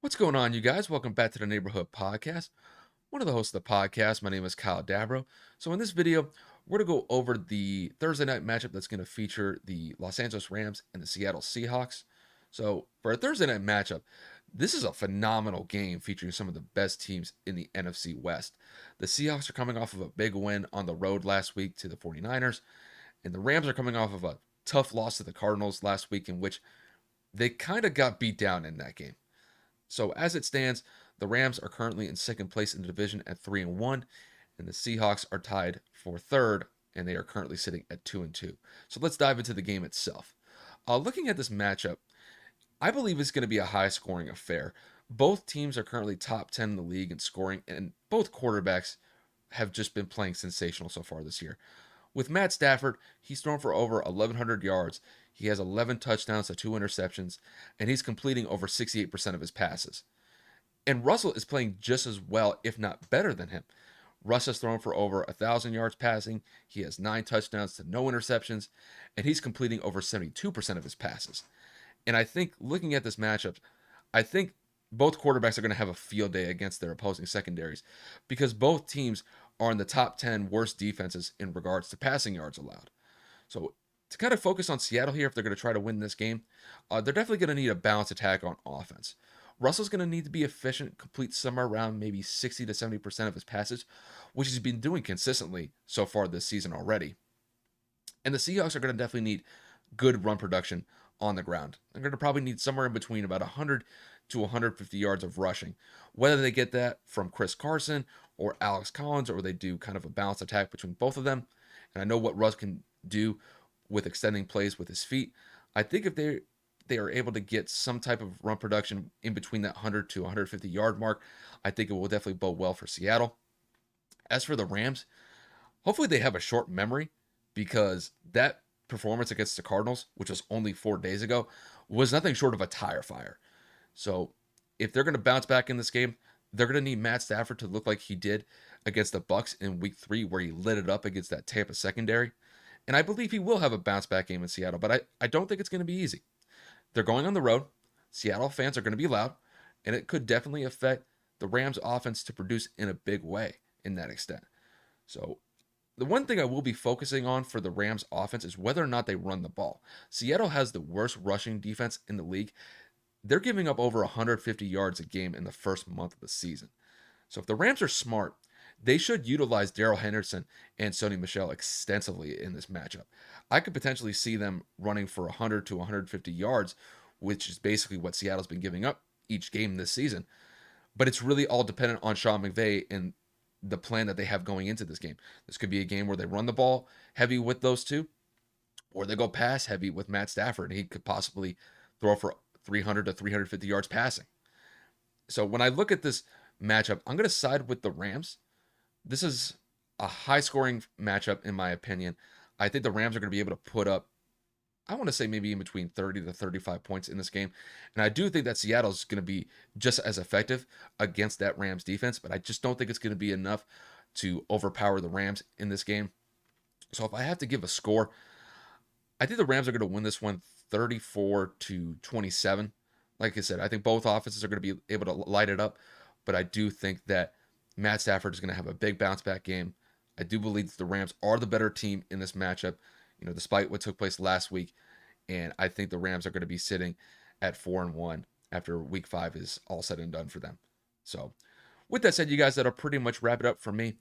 What's going on, you guys? Welcome back to the Neighborhood Podcast. One of the hosts of the podcast, my name is Kyle Dabro. So, in this video, we're going to go over the Thursday night matchup that's going to feature the Los Angeles Rams and the Seattle Seahawks. So, for a Thursday night matchup, this is a phenomenal game featuring some of the best teams in the NFC West. The Seahawks are coming off of a big win on the road last week to the 49ers, and the Rams are coming off of a tough loss to the Cardinals last week, in which they kind of got beat down in that game. So as it stands, the Rams are currently in second place in the division at 3-1, and the Seahawks are tied for third, and they are currently sitting at 2-2. So let's dive into the game itself. Looking at this matchup, I believe it's going to be a high-scoring affair. Both teams are currently top 10 in the league in scoring, and both quarterbacks have just been playing sensational so far this year. With Matt Stafford, he's thrown for over 1,100 yards. He has 11 touchdowns to 2 interceptions, and he's completing over 68% of his passes. And Russell is playing just as well, if not better than him. Russ has thrown for over 1,000 yards passing. He has 9 touchdowns to no interceptions, and he's completing over 72% of his passes. And I think looking at this matchup, I think both quarterbacks are going to have a field day against their opposing secondaries because both teams are in the top 10 worst defenses in regards to passing yards allowed. So to kind of focus on Seattle here, if they're going to try to win this game, they're definitely going to need a balanced attack on offense. Russell's going to need to be efficient, complete somewhere around maybe 60 to 70% of his passes, which he's been doing consistently so far this season already. And the Seahawks are going to definitely need good run production on the ground. They're going to probably need somewhere in between about 100 to 150 yards of rushing. Whether they get that from Chris Carson or Alex Collins, or they do kind of a balanced attack between both of them. And I know what Russ can do with extending plays with his feet. I think if they are able to get some type of run production in between that 100 to 150 yard mark, I think it will definitely bode well for Seattle. As for the Rams, hopefully they have a short memory because that performance against the Cardinals, which was only 4 days ago, was nothing short of a tire fire. So if they're going to bounce back in this game, they're going to need Matt Stafford to look like he did against the Bucks in Week 3, where he lit it up against that Tampa secondary. And I believe he will have a bounce back game in Seattle, but I don't think it's going to be easy. They're going on the road. Seattle fans are going to be loud, and it could definitely affect the Rams' offense to produce in a big way in that extent. So the one thing I will be focusing on for the Rams offense is whether or not they run the ball. Seattle has the worst rushing defense in the league. They're giving up over 150 yards a game in the first month of the season. So if the Rams are smart, they should utilize Darrell Henderson and Sony Michel extensively in this matchup. I could potentially see them running for 100 to 150 yards, which is basically what Seattle's been giving up each game this season. But it's really all dependent on Sean McVay and the plan that they have going into this game. This could be a game where they run the ball heavy with those two, or they go pass heavy with Matt Stafford. He could possibly throw for 300 to 350 yards passing. So when I look at this matchup, I'm going to side with the Rams. This is a high scoring matchup, in my opinion. I think the Rams are going to be able to put up, I want to say maybe in between 30 to 35 points in this game. And I do think that Seattle's going to be just as effective against that Rams defense, but I just don't think it's going to be enough to overpower the Rams in this game. So if I have to give a score, I think the Rams are going to win this one 34 to 27. Like I said, I think both offenses are going to be able to light it up, but I do think that Matt Stafford is going to have a big bounce back game. I do believe that the Rams are the better team in this matchup, despite what took place last week. And I think the Rams are going to be sitting at 4-1 after Week 5 is all said and done for them. So, with that said, you guys, that'll pretty much wrap it up for me.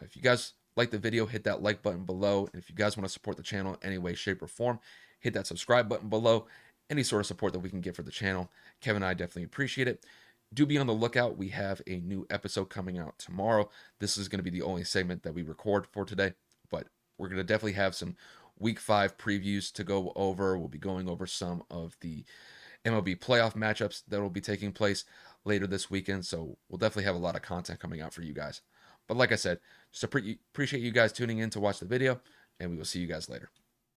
If you guys like the video, hit that like button below. And if you guys want to support the channel in any way, shape, or form, hit that subscribe button below. Any sort of support that we can get for the channel, Kevin and I definitely appreciate it. Do be on the lookout. We have a new episode coming out tomorrow. This is going to be the only segment that we record for today, but we're going to definitely have some Week 5 previews to go over. We'll be going over some of the MLB playoff matchups that will be taking place later this weekend, so we'll definitely have a lot of content coming out for you guys. But like I said, just appreciate you guys tuning in to watch the video, and we will see you guys later.